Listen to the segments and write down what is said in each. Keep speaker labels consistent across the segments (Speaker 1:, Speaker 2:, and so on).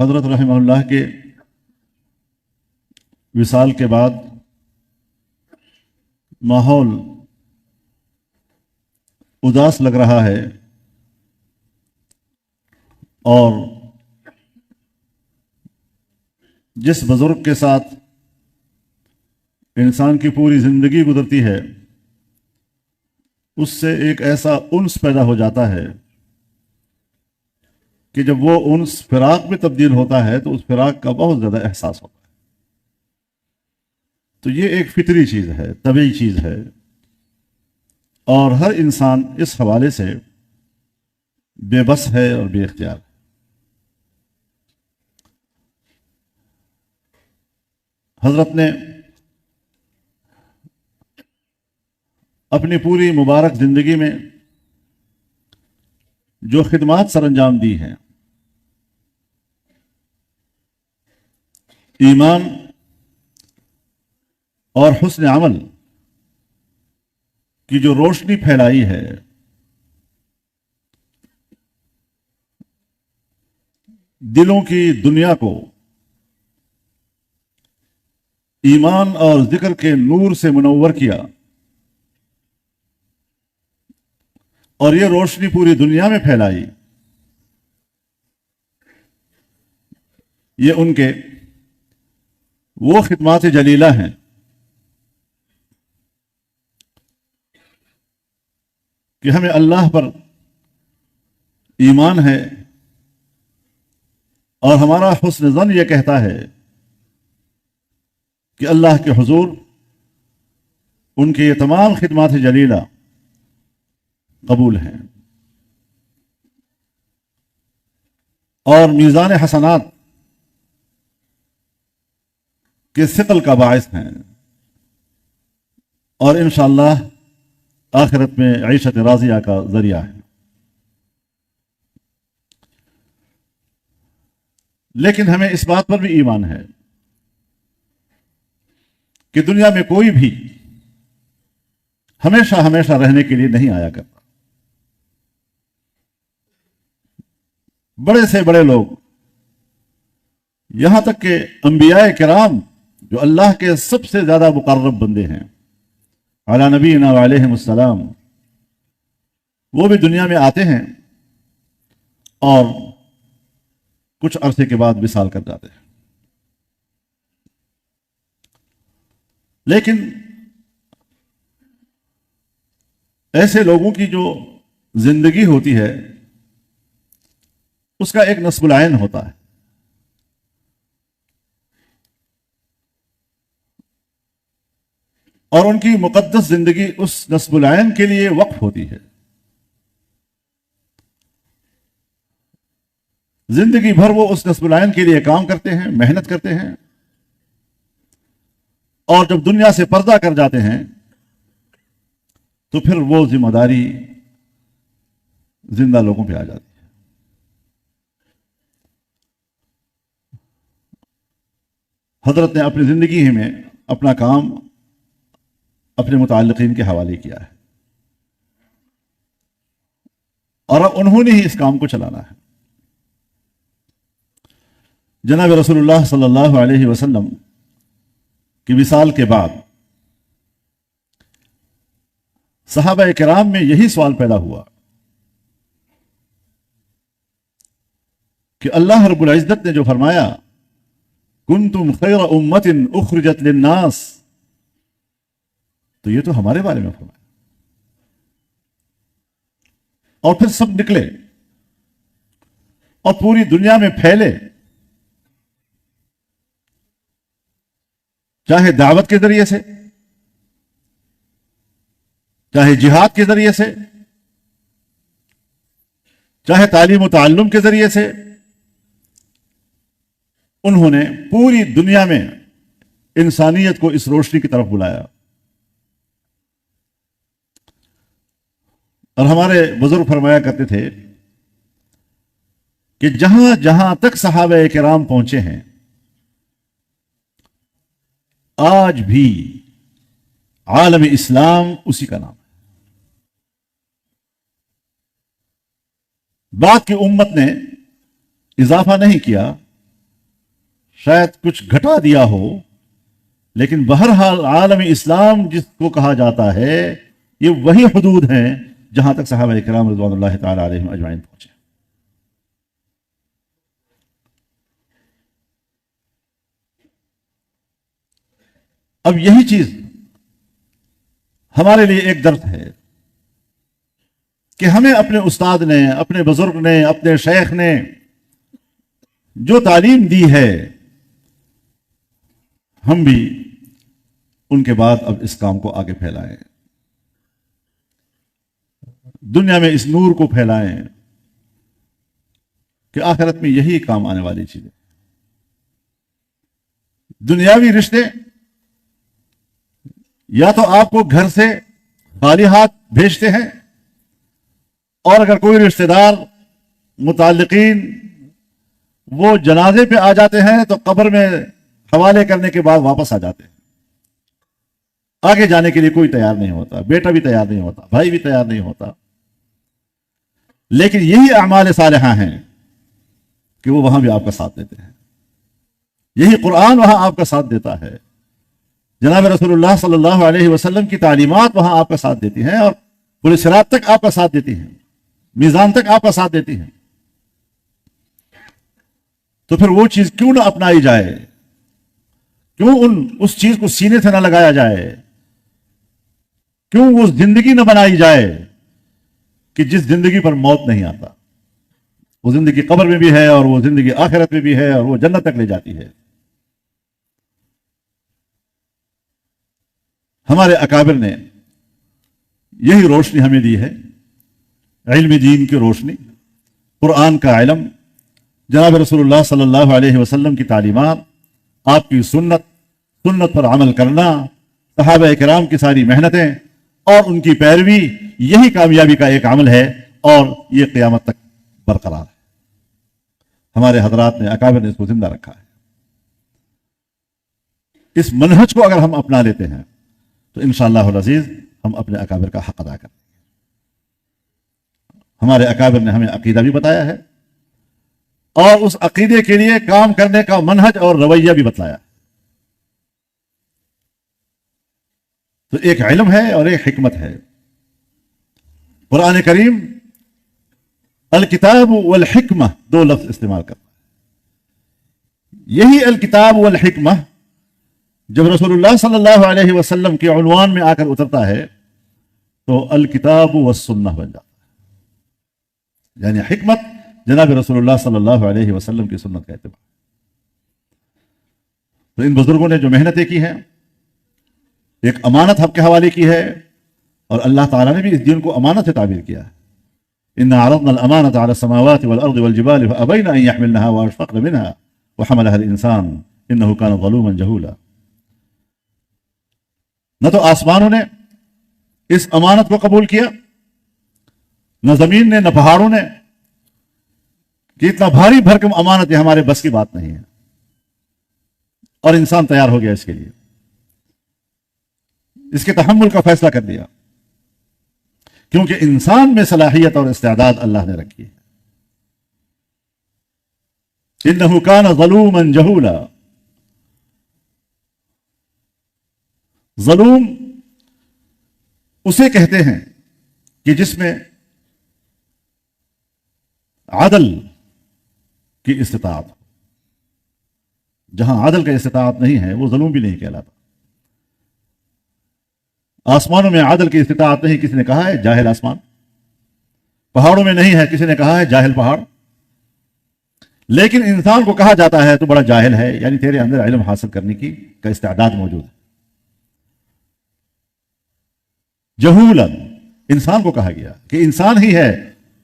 Speaker 1: حضرت رحمہ اللہ کے وصال کے بعد ماحول اداس لگ رہا ہے اور جس بزرگ کے ساتھ انسان کی پوری زندگی گزرتی ہے اس سے ایک ایسا انس پیدا ہو جاتا ہے کہ جب وہ انس فراق میں تبدیل ہوتا ہے تو اس فراق کا بہت زیادہ احساس ہوتا ہے۔ تو یہ ایک فطری چیز ہے، طبیعی چیز ہے، اور ہر انسان اس حوالے سے بے بس ہے اور بے اختیار ہے۔ حضرت نے اپنی پوری مبارک زندگی میں جو خدمات سر انجام دی ہیں، ایمان اور حسن عمل کی جو روشنی پھیلائی ہے، دلوں کی دنیا کو ایمان اور ذکر کے نور سے منور کیا، اور یہ روشنی پوری دنیا میں پھیلائی، یہ ان کے وہ خدمات جلیلہ ہیں کہ ہمیں اللہ پر ایمان ہے اور ہمارا حسن ظن یہ کہتا ہے کہ اللہ کے حضور ان کی یہ تمام خدمات جلیلہ قبول ہیں اور میزان حسنات کے ثقل کا باعث ہیں، اور انشاءاللہ آخرت میں عیشت راضیہ کا ذریعہ ہے۔ لیکن ہمیں اس بات پر بھی ایمان ہے کہ دنیا میں کوئی بھی ہمیشہ رہنے کے لیے نہیں آیا کرتا۔ بڑے سے بڑے لوگ، یہاں تک کہ انبیاء کرام جو اللہ کے سب سے زیادہ مقرب بندے ہیں علی نبینا وعلیہم السلام، وہ بھی دنیا میں آتے ہیں اور کچھ عرصے کے بعد وصال کر جاتے ہیں۔ لیکن ایسے لوگوں کی جو زندگی ہوتی ہے اس کا ایک نصب العین ہوتا ہے، اور ان کی مقدس زندگی اس نصب العین کے لیے وقف ہوتی ہے۔ زندگی بھر وہ اس نصب العین کے لیے کام کرتے ہیں، محنت کرتے ہیں، اور جب دنیا سے پردہ کر جاتے ہیں تو پھر وہ ذمہ داری زندہ لوگوں پہ آ جاتی ہے۔ حضرت نے اپنی زندگی میں اپنا کام اپنے متعلقین کے حوالے کیا ہے، اور اب انہوں نے ہی اس کام کو چلانا ہے۔ جناب رسول اللہ صلی اللہ علیہ وسلم کی وصال کے بعد صحابہ کرام میں یہی سوال پیدا ہوا کہ اللہ رب العزت نے جو فرمایا کنتم خیر امت اخرجت للناس، تو یہ تو ہمارے بارے میں فرمایا، اور پھر سب نکلے اور پوری دنیا میں پھیلے، چاہے دعوت کے ذریعے سے، چاہے جہاد کے ذریعے سے، چاہے تعلیم و تعلم کے ذریعے سے، انہوں نے پوری دنیا میں انسانیت کو اس روشنی کی طرف بلایا۔ اور ہمارے بزرگ فرمایا کرتے تھے کہ جہاں جہاں تک صحابہ کرام پہنچے ہیں آج بھی عالم اسلام اسی کا نام ہے۔ بعد کی امت نے اضافہ نہیں کیا، شاید کچھ گھٹا دیا ہو، لیکن بہرحال عالم اسلام جس کو کہا جاتا ہے یہ وہی حدود ہیں جہاں تک صحابہ کرام رضوان اللہ تعالی علیہم اجمعین پہنچے۔ اب یہی چیز ہمارے لیے ایک درد ہے کہ ہمیں اپنے استاد نے، اپنے بزرگ نے، اپنے شیخ نے جو تعلیم دی ہے، ہم بھی ان کے بعد اب اس کام کو آگے پھیلائیں، دنیا میں اس نور کو پھیلائیں کہ آخرت میں یہی کام آنے والی چیزیں۔ دنیاوی رشتے یا تو آپ کو گھر سے خالی ہاتھ بھیجتے ہیں، اور اگر کوئی رشتہ دار متعلقین وہ جنازے پہ آ جاتے ہیں تو قبر میں حوالے کرنے کے بعد واپس آ جاتے ہیں، آگے جانے کے لیے کوئی تیار نہیں ہوتا، بیٹا بھی تیار نہیں ہوتا، بھائی بھی تیار نہیں ہوتا۔ لیکن یہی اعمال صالحہ ہیں کہ وہ وہاں بھی آپ کا ساتھ دیتے ہیں، یہی قرآن وہاں آپ کا ساتھ دیتا ہے، جناب رسول اللہ صلی اللہ علیہ وسلم کی تعلیمات وہاں آپ کا ساتھ دیتی ہیں، اور پورے صراط تک آپ کا ساتھ دیتی ہیں، میزان تک آپ کا ساتھ دیتی ہیں۔ تو پھر وہ چیز کیوں نہ اپنائی جائے، کیوں اس چیز کو سینے سے نہ لگایا جائے، کیوں وہ زندگی نہ بنائی جائے کہ جس زندگی پر موت نہیں آتا، وہ زندگی قبر میں بھی ہے اور وہ زندگی آخرت میں بھی ہے اور وہ جنت تک لے جاتی ہے۔ ہمارے اکابر نے یہی روشنی ہمیں دی ہے، علم دین کی روشنی، قرآن کا علم، جناب رسول اللہ صلی اللہ علیہ وسلم کی تعلیمات، آپ کی سنت پر عمل کرنا، صحابہ کرام کی ساری محنتیں اور ان کی پیروی، یہی کامیابی کا ایک عمل ہے، اور یہ قیامت تک برقرار ہے۔ ہمارے حضرات نے، اکابر نے اس کو زندہ رکھا ہے۔ اس منہج کو اگر ہم اپنا لیتے ہیں تو انشاءاللہ العزیز ہم اپنے اکابر کا حق ادا کریں گے۔ ہمارے اکابر نے ہمیں عقیدہ بھی بتایا ہے، اور اس عقیدے کے لیے کام کرنے کا منہج اور رویہ بھی بتلایا۔ تو ایک علم ہے اور ایک حکمت ہے۔ قرآن کریم الکتاب والحکمہ دو لفظ استعمال کرتا ہے۔ یہی الکتاب والحکمہ جب رسول اللہ صلی اللہ علیہ وسلم کے عنوان میں آ کر اترتا ہے تو الکتاب والسنہ بن جاتا ہے، یعنی حکمت جناب رسول اللہ صلی اللہ علیہ وسلم کی سنت کا اتباع۔ تو ان بزرگوں نے جو محنتیں کی ہیں، ایک امانت ہم کے حوالے کی ہے، اور اللہ تعالیٰ نے بھی اس دین کو امانت سے تعبیر کیا ہے۔ اِنَّا عَرَضْنَا الْأَمَانَةَ عَلَى السَّمَاوَاتِ وَالْأَرْضِ وَالْجِبَالِ فَأَبَيْنَ أَن يَحْمِلْنَهَا وَأَشْفَقْنَ مِنْهَا وَحَمَلَهَا الْإِنسَانُ إِنَّهُ كَانَ ظَلُومًا جَهُولًا۔ نہ تو آسمانوں نے اس امانت کو قبول کیا، نہ زمین نے، نہ پہاڑوں نے، کہ اتنا بھاری بھرکم امانت یہ ہمارے بس کی بات نہیں ہے، اور انسان تیار ہو گیا اس کے لیے، اس کے تحمل کا فیصلہ کر دیا، کیونکہ انسان میں صلاحیت اور استعداد اللہ نے رکھی ہے۔ انه كان ظلوما جهولا۔ ظلوم اسے کہتے ہیں کہ جس میں عدل کی استطاعت ہو۔ جہاں عدل کا استطاعت نہیں ہے وہ ظلم بھی نہیں کہلاتا۔ آسمانوں میں عدل کی استطاعت نہیں، کسی نے کہا ہے جاہل آسمان۔ پہاڑوں میں نہیں ہے، کسی نے کہا ہے جاہل پہاڑ۔ لیکن انسان کو کہا جاتا ہے تو بڑا جاہل ہے، یعنی تیرے اندر علم حاصل کرنے کا استعداد موجود ہے۔ جہولا انسان کو کہا گیا کہ انسان ہی ہے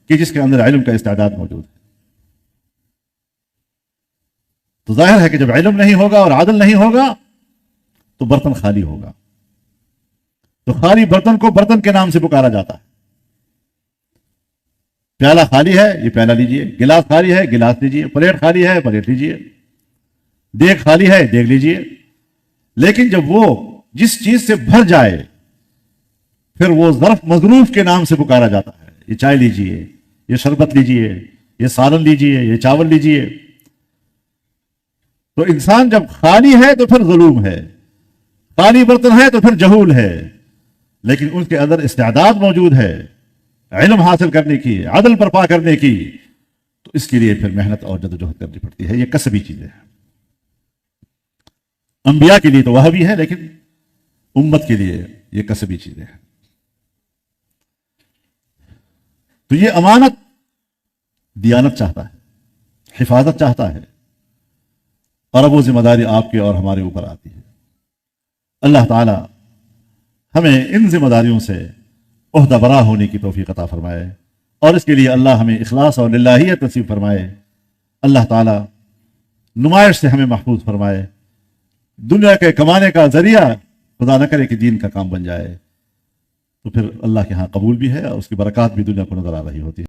Speaker 1: کہ جس کے اندر علم کا استعداد موجود ہے۔ تو ظاہر ہے کہ جب علم نہیں ہوگا اور عدل نہیں ہوگا تو برتن خالی ہوگا۔ تو خالی برتن کو برتن کے نام سے پکارا جاتا ہے۔ پیالہ خالی ہے، یہ پیالہ لیجئے، گلاس خالی ہے، گلاس لیجئے، پلیٹ خالی ہے، پلیٹ لیجئے، دیگ خالی ہے، دیگ لیجئے۔ لیکن جب وہ جس چیز سے بھر جائے پھر وہ ظرف مظروف کے نام سے پکارا جاتا ہے۔ یہ چائے لیجئے، یہ شربت لیجئے، یہ سالن لیجئے، یہ چاول لیجئے۔ تو انسان جب خالی ہے تو پھر ظلم ہے، خالی برتن ہے تو پھر جہول ہے، لیکن ان کے اندر استعداد موجود ہے علم حاصل کرنے کی، عدل برپا کرنے کی، تو اس کے لیے پھر محنت اور جدوجہد کرنی پڑتی ہے۔ یہ کسبی چیزیں ہیں، انبیاء کے لیے تو وہ بھی ہے، لیکن امت کے لیے یہ کسبی چیزیں ہیں۔ تو یہ امانت دیانت چاہتا ہے، حفاظت چاہتا ہے، اور اب وہ ذمہ داری آپ کے اور ہمارے اوپر آتی ہے۔ اللہ تعالی ہمیں ان ذمہ داریوں سے عہدہ برا ہونے کی توفیق عطا فرمائے، اور اس کے لیے اللہ ہمیں اخلاص اور للہیت نصیب فرمائے۔ اللہ تعالی نمائش سے ہمیں محفوظ فرمائے، دنیا کے کمانے کا ذریعہ خدا نہ کرے کہ دین کا کام بن جائے، تو پھر اللہ کے ہاں قبول بھی ہے اور اس کی برکات بھی دنیا کو نظر آ رہی ہوتی ہے۔